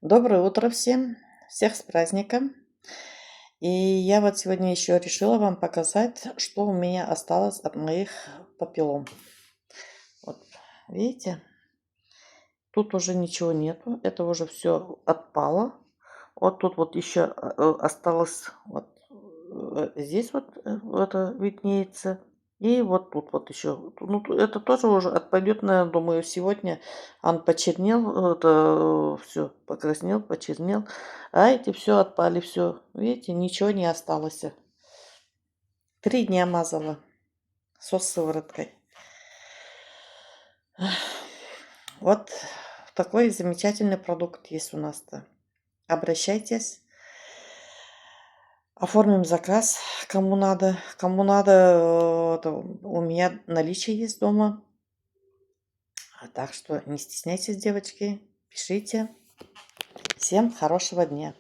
Доброе утро всем! Всех с праздником! И я вот сегодня еще решила вам показать, что у меня осталось от моих папиллом. Вот, видите? Тут уже ничего нету. Это уже все отпало. Вот тут вот еще осталось вот здесь вот это виднеется. И вот тут вот еще. Ну, это тоже уже отпадет, наверное, думаю, сегодня. Он почернел, это все покраснел, почернел. А эти все отпали, все. Видите, ничего не осталось. 3 дня мазала сывороткой. Вот такой замечательный продукт есть у нас-то. Обращайтесь, оформим заказ, кому надо. Кому надо, у меня наличие есть дома. Так что не стесняйтесь, девочки, пишите. Всем хорошего дня.